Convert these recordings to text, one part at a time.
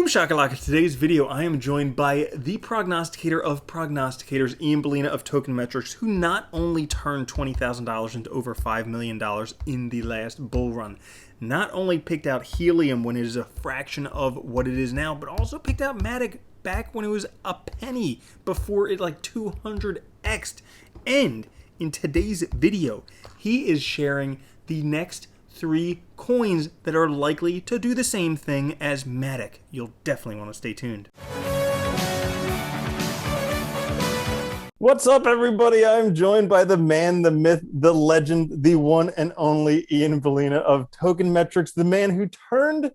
Boom shakalaka. Today's video, I am joined by the prognosticator of prognosticators, Ian Bellina of Token Metrics, who not only turned $20,000 into over $5 million in the last bull run, not only picked out helium when it is a fraction of what it is now, but also picked out MATIC back when it was a penny before it like 200x'd. And in today's video, he is sharing the next 3 coins that are likely to do the same thing as MATIC. You'll definitely want to stay tuned. What's up, everybody? I'm joined by the man, the myth, the legend, the one and only Ian Bellina of Token Metrics, the man who turned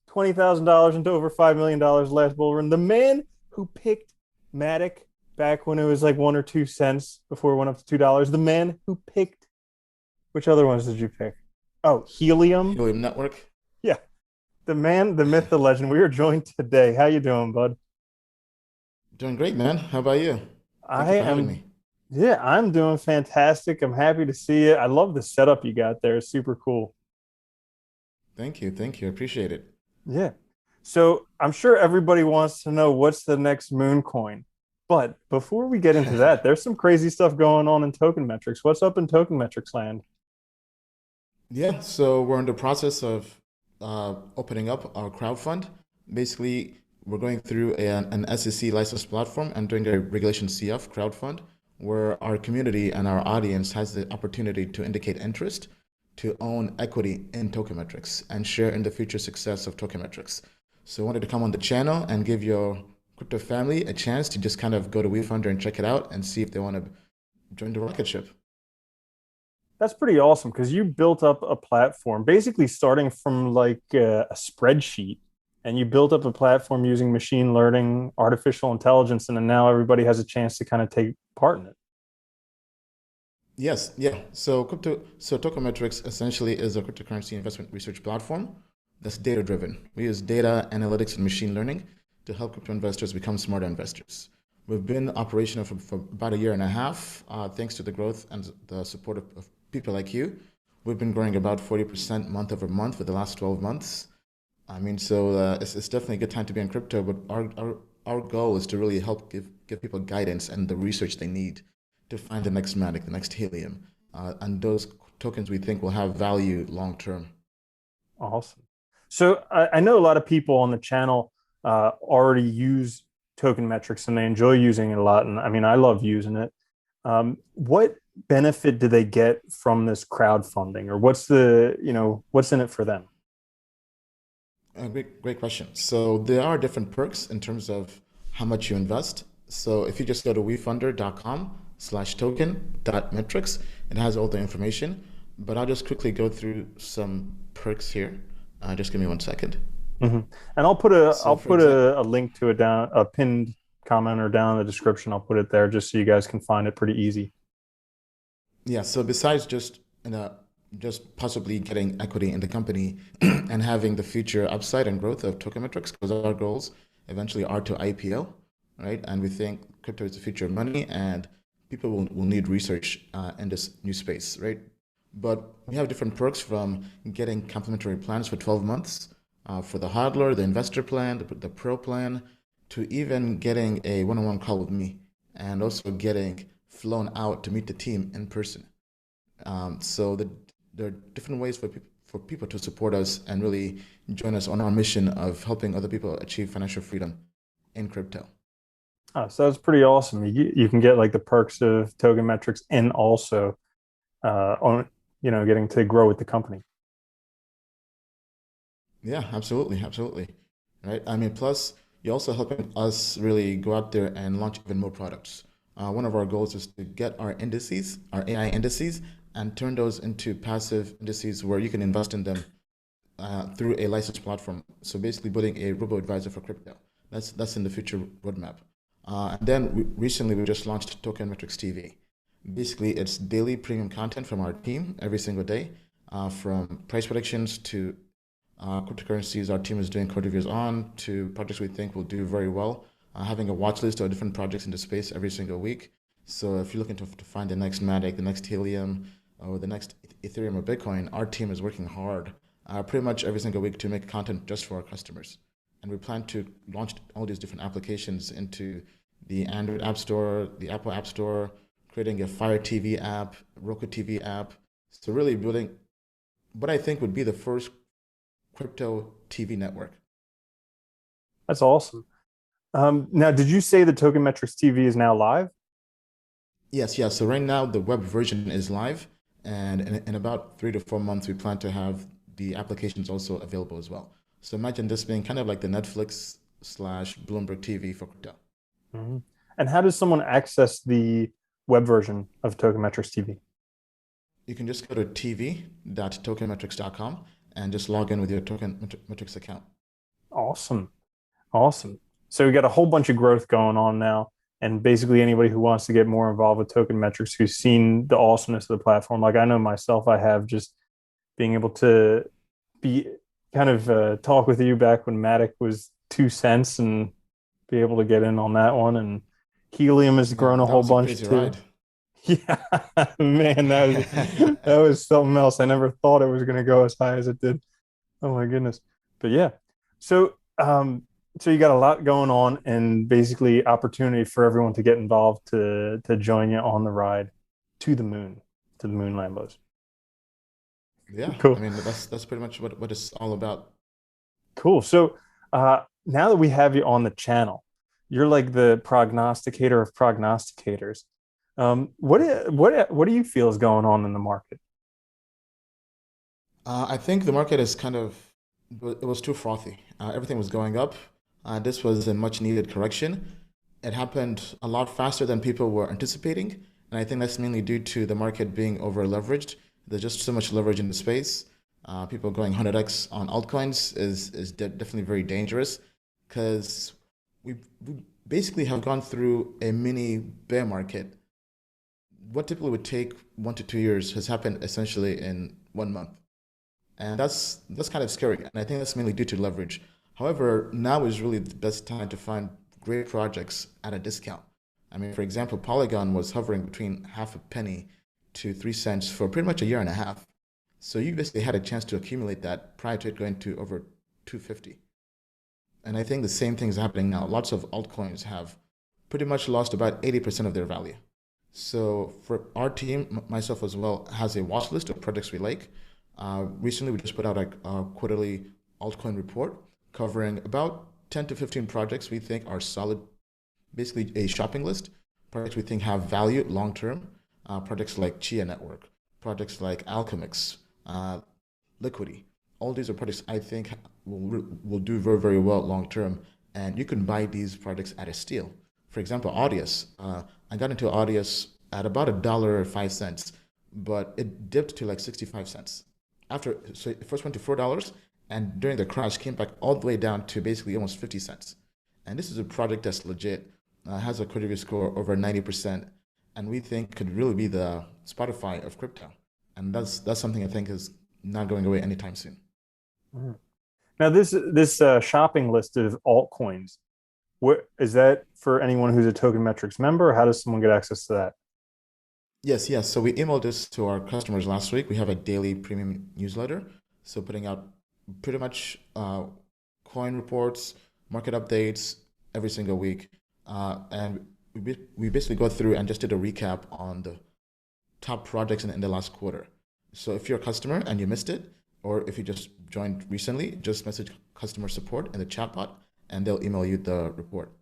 $20,000 into over $5 million last bull run, the man who picked MATIC back when it was like 1 or 2 cents before it went up to $2, the man who picked, which other ones did you pick? Oh, helium. Helium Network. Yeah. The man, the myth, the legend. We are joined today. How you doing, bud? Doing great, man. How about you? Thank you for having me. Yeah, I'm doing fantastic. I'm happy to see it. I love the setup you got there. It's super cool. Thank you. Thank you. Appreciate it. Yeah. So I'm sure everybody wants to know what's the next moon coin. But before we get into that, there's some crazy stuff going on in Token Metrics. What's up in Token Metrics land? Yeah, so we're in the process of opening up our crowdfund. Basically, we're going through an SEC licensed platform and doing a Regulation CF crowdfund, where our community and our audience has the opportunity to indicate interest to own equity in Token Metrics and share in the future success of Token Metrics. So I wanted to come on the channel and give your crypto family a chance to just kind of go to Wefunder and check it out and see if they want to join the rocket ship. That's pretty awesome because you built up a platform basically starting from like a spreadsheet, and you built up a platform using machine learning, artificial intelligence, and then now everybody has a chance to kind of take part in it. Yes, yeah. So Token Metrics essentially is a cryptocurrency investment research platform that's data driven. We use data analytics and machine learning to help crypto investors become smarter investors. We've been operational for about 1.5 years, thanks to the growth and the support of people like you. We've been growing about 40% month over month for the last 12 months. I mean, so it's definitely a good time to be in crypto, but our goal is to really help give people guidance and the research they need to find the next MATIC, the next helium, and those tokens we think will have value long term. Awesome. So I know a lot of people on the channel already use Token Metrics and they enjoy using it a lot. And I mean, I love using it. What benefit do they get from this crowdfunding, or what's what's in it for them? Great question. So there are different perks in terms of how much you invest. So if you just go to wefunder.com/token.metrics, it has all the information, but I'll just quickly go through some perks here. Just give me 1 second. Mm-hmm. And I'll put a link to it down, a pinned comment or down in the description. I'll put it there just so you guys can find it pretty easy. Yeah, so besides just possibly getting equity in the company and having the future upside and growth of Token Metrics, because our goals eventually are to IPO, right? And we think crypto is the future of money and people will need research in this new space, right? But we have different perks, from getting complimentary plans for 12 months for the hodler, the investor plan, the pro plan, to even getting a one-on-one call with me, and also getting flown out to meet the team in person. So there are different ways for people to support us and really join us on our mission of helping other people achieve financial freedom in crypto. Oh, so that's pretty awesome. You can get like the perks of Token Metrics and also getting to grow with the company. Yeah, absolutely, absolutely. Right. I mean, plus you're also helping us really go out there and launch even more products. One of our goals is to get our indices, our AI indices, and turn those into passive indices where you can invest in them through a licensed platform. So basically building a robo-advisor for crypto. That's in the future roadmap. And then recently we just launched Token Metrics TV. Basically, it's daily premium content from our team every single day, from price predictions to cryptocurrencies our team is doing code reviews on, to projects we think will do very well, having a watch list of different projects in the space every single week. So if you're looking to find the next MATIC, the next helium, or the next Ethereum or Bitcoin, our team is working hard pretty much every single week to make content just for our customers. and we plan to launch all these different applications into the Android App Store, the Apple App Store, creating a Fire TV app, Roku TV app. So really building what I think would be the first crypto TV network. That's awesome. Now, did you say the Token Metrics TV is now live? Yes, yes. So right now the web version is live, and in about 3 to 4 months, we plan to have the applications also available as well. So imagine this being kind of like the Netflix slash Bloomberg TV for crypto. Mm-hmm. And how does someone access the web version of Token Metrics TV? You can just go to tv.tokenmetrics.com and just log in with your Token Metrics account. Awesome. Awesome. So we got a whole bunch of growth going on now. And basically anybody who wants to get more involved with Token Metrics, who's seen the awesomeness of the platform, like I know myself, I have just being able to be kind of talk with you back when MATIC was 2 cents and be able to get in on that one. And helium has grown a whole bunch too. Ride. Yeah, man, that was something else. I never thought it was going to go as high as it did. Oh my goodness. But yeah, so you got a lot going on, and basically opportunity for everyone to get involved to join you on the ride to the moon Lambos. Yeah, cool. I mean that's pretty much what it's all about. Cool. So now that we have you on the channel, you're like the prognosticator of prognosticators. What do you feel is going on in the market? I think the market is it was too frothy. Everything was going up. This was a much needed correction. It happened a lot faster than people were anticipating. And I think that's mainly due to the market being over leveraged. There's just so much leverage in the space. People going 100x on altcoins is definitely very dangerous, because we basically have gone through a mini bear market. What typically would take 1 to 2 years has happened essentially in 1 month. And that's kind of scary. And I think that's mainly due to leverage. However, now is really the best time to find great projects at a discount. I mean, for example, Polygon was hovering between half a penny to 3 cents for pretty much a year and a half. So you basically had a chance to accumulate that prior to it going to over 250. And I think the same thing is happening now. Lots of altcoins have pretty much lost about 80% of their value. So for our team, myself as well, has a watch list of projects we like. Recently, we just put out our quarterly altcoin report covering about 10 to 15 projects we think are solid, basically a shopping list. Projects we think have value long-term. Projects like Chia Network, projects like ALTCOINS, Liquidity. All these are projects I think will do very, very well long-term. And you can buy these projects at a steal. For example, Audius. I got into Audius at about $1.05, but it dipped to like 65 cents. So it first went to $4, and during the crash came back all the way down to basically almost 50 cents. And this is a project that's legit, has a credit risk score over 90%, and we think could really be the Spotify of crypto. And that's something I think is not going away anytime soon. Mm. Now, this shopping list of altcoins, what is that for anyone who's a Token Metrics member? Or how does someone get access to that? Yes. So we emailed this to our customers last week. We have a daily premium newsletter, so putting out pretty much coin reports, market updates every single week, and we basically go through and just did a recap on the top projects in the last quarter. So if you're a customer and you missed it, or if you just joined recently, just message customer support in the chatbot, and they'll email you the report.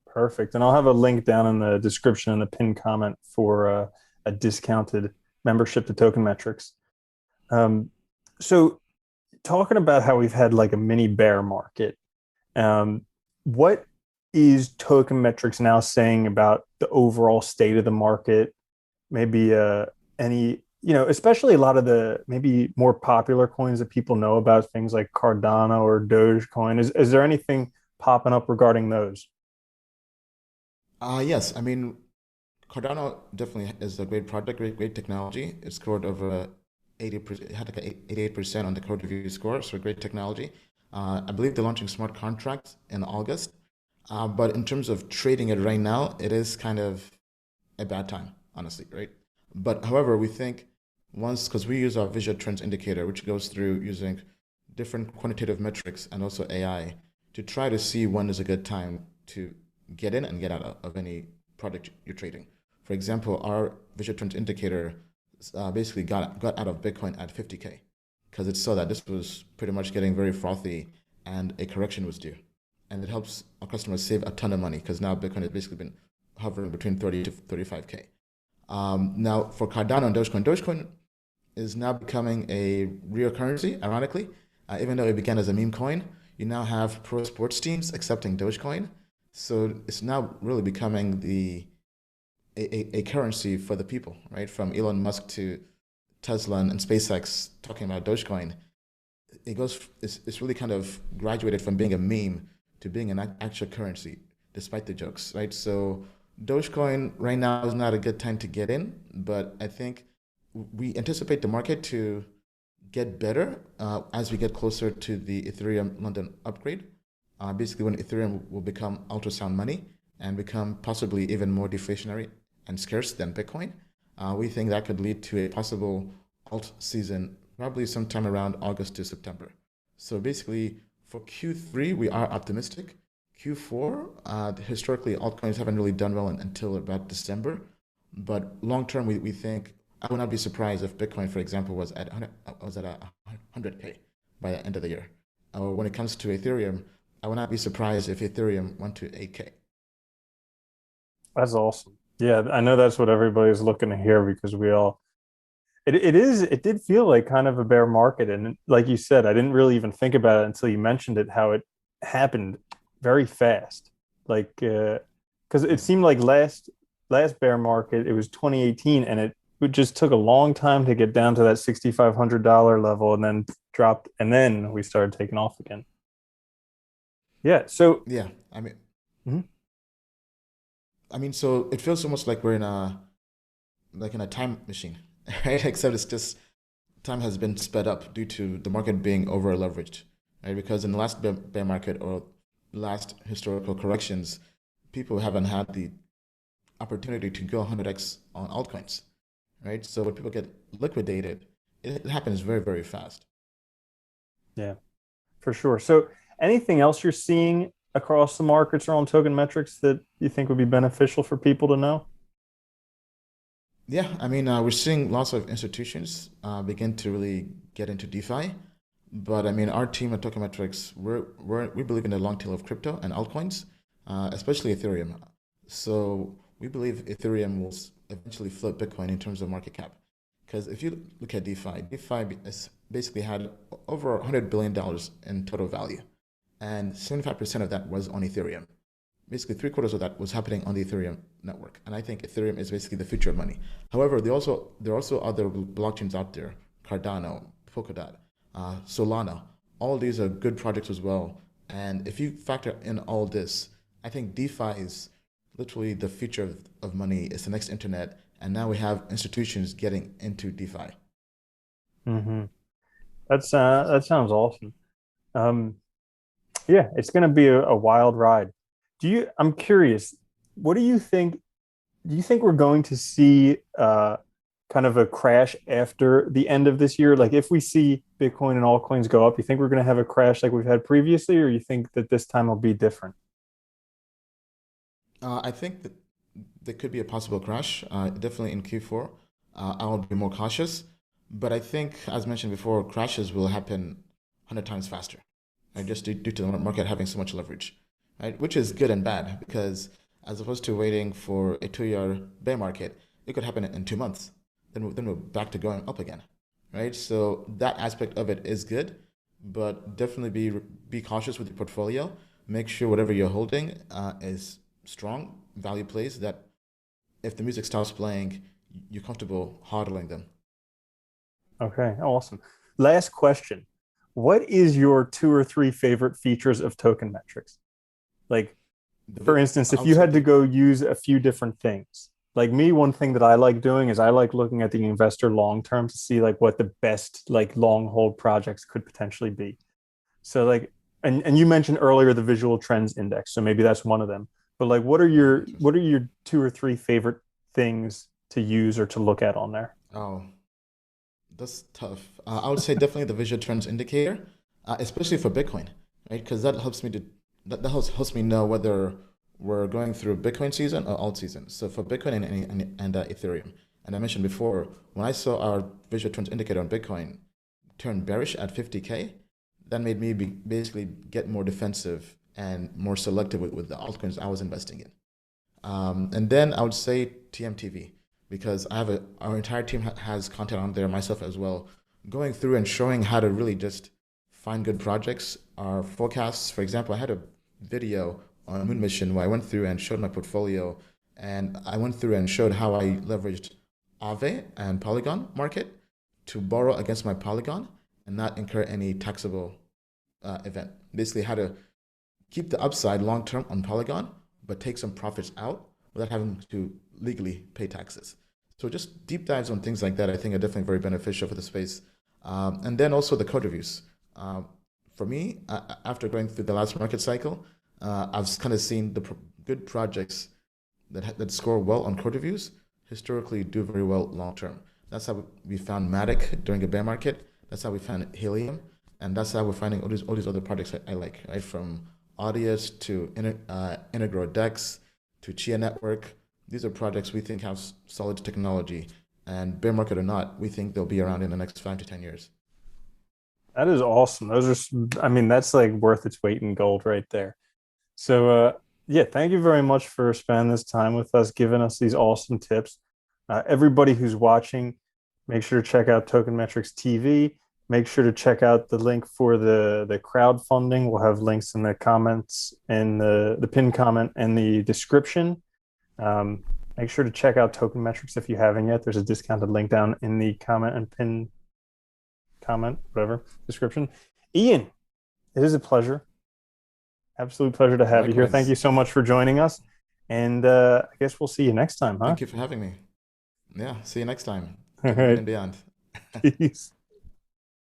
Perfect. And I'll have a link down in the description and the pinned comment for a discounted membership to Token Metrics. So talking about how we've had like a mini bear market, what is Token Metrics now saying about the overall state of the market? Maybe especially a lot of the maybe more popular coins that people know about, things like Cardano or Dogecoin. Is there anything popping up regarding those? Yes, I mean, Cardano definitely is a great product, great technology. It scored over 80%, it had like an 88% on the code review score, so great technology. I believe they're launching smart contracts in August. But in terms of trading it right now, it is kind of a bad time, honestly, right? But however, we think because we use our visual trends indicator, which goes through using different quantitative metrics and also AI to try to see when is a good time to get in and get out of any product you're trading. For example, our visual trends indicator basically got out of Bitcoin at 50K because it saw that this was pretty much getting very frothy and a correction was due. And it helps our customers save a ton of money because now Bitcoin has basically been hovering between 30 to 35K. Now for Cardano and Dogecoin is now becoming a real currency, ironically. Even though it began as a meme coin, you now have pro sports teams accepting Dogecoin. So it's now really becoming a currency for the people, right? From Elon Musk to Tesla and SpaceX talking about Dogecoin. It's really kind of graduated from being a meme to being an actual currency, despite the jokes, right? So Dogecoin right now is not a good time to get in, but I think we anticipate the market to get better as we get closer to the Ethereum London upgrade. Basically, when Ethereum will become ultrasound money and become possibly even more deflationary and scarce than Bitcoin, we think that could lead to a possible alt season, probably sometime around August to September. So basically, for Q3, we are optimistic. Q4, historically, altcoins haven't really done well until about December. But long term, we think I would not be surprised if Bitcoin, for example, was at 100K by the end of the year. Or when it comes to Ethereum, I would not be surprised if Ethereum went to 8K. That's awesome. Yeah, I know that's what everybody's looking to hear because it did feel like kind of a bear market. And like you said, I didn't really even think about it until you mentioned it, how it happened very fast. Like, because it seemed like last bear market, it was 2018, and it just took a long time to get down to that $6,500 level and then dropped, and then we started taking off again. Yeah. So, Yeah, I mean, mhm. so it feels almost like we're in a time machine, right? Except it's just time has been sped up due to the market being over leveraged, right? Because in the last bear market or last historical corrections, people haven't had the opportunity to go 100x on altcoins, right? So when people get liquidated, it happens very, very fast. Yeah, for sure. So, anything else you're seeing across the markets or on token metrics that you think would be beneficial for people to know? Yeah, we're seeing lots of institutions begin to really get into DeFi, but our team at Tokenmetrics, we believe in the long tail of crypto and altcoins, especially Ethereum. So we believe Ethereum will eventually flip Bitcoin in terms of market cap. Because if you look at DeFi has basically had over $100 billion in total value, and 75% of that was on Ethereum. Basically, three-quarters of that was happening on the Ethereum network. And I think Ethereum is basically the future of money. However, there are also other blockchains out there, Cardano, Polkadot, Solana. All of these are good projects as well. And if you factor in all this, I think DeFi is literally the future of money. It's the next internet. And now we have institutions getting into DeFi. Mm-hmm. That sounds awesome. Um, yeah, it's going to be a wild ride. I'm curious, what do you think? Do you think we're going to see kind of a crash after the end of this year? Like if we see Bitcoin and altcoins go up, you think we're going to have a crash like we've had previously, or you think that this time will be different? I think that there could be a possible crash, definitely in Q4. I'll be more cautious. But I think, as mentioned before, crashes will happen 100 times faster, right? Just due to the market having so much leverage, right? Which is good and bad because as opposed to waiting for a 2 year bear market, it could happen in 2 months. Then we're back to going up again, right? So that aspect of it is good, but definitely be cautious with your portfolio. Make sure whatever you're holding is strong value plays that if the music stops playing, you're comfortable hodling them. Okay, awesome. Last question. What is your two or three favorite features of token metrics? Like, for instance, I if would you say had to go use a few different things, like me, one thing that I like doing is I like looking at the investor long term to see like what the best like long hold projects could potentially be. So like, and you mentioned earlier the visual trends index, so maybe that's one of them. But like, what are your two or three favorite things to use or to look at on there? Oh, that's tough. I would say definitely the visual trends indicator, especially for Bitcoin, right? Because that helps me to that helps me know whether we're going through Bitcoin season or alt season. So for Bitcoin and Ethereum, and I mentioned before, when I saw our visual trends indicator on Bitcoin turn bearish at 50K, that made me basically get more defensive and more selective with the altcoins I was investing in. And then I would say TMTV, because our entire team has content on there, myself as well, going through and showing how to really just find good projects. Our forecasts, for example, I had a video on Moon Mission where I went through and showed my portfolio, and I went through and showed how I leveraged Aave and Polygon market to borrow against my Polygon and not incur any taxable event. Basically, how to keep the upside long term on Polygon, but take some profits out without having to legally pay taxes. So just deep dives on things like that, I think, are definitely very beneficial for the space. And then also the code reviews. For me, after going through the last market cycle, I've kind of seen the good projects that score well on code reviews historically do very well long term. That's how we found MATIC during a bear market. That's how we found helium, and that's how we're finding all these other projects I like, right? From Audius to Integral Dex to Chia Network. These are projects we think have solid technology, and bear market or not, we think they'll be around in the next 5 to 10 years. That is awesome. I mean, that's like worth its weight in gold right there. So, yeah, thank you very much for spending this time with us, giving us these awesome tips. Everybody who's watching, make sure to check out Token Metrics TV. Make sure to check out the link for the crowdfunding. We'll have links in the comments and the pinned comment and the description. Make sure to check out Token Metrics if you haven't yet. There's a discounted link down in the comment and pin comment, whatever, description. Ian, it is a pleasure. Absolute pleasure to have you here. Thank you so much for joining us. And I guess we'll see you next time, huh? Thank you for having me. Yeah, see you next time. All right. And beyond. Peace.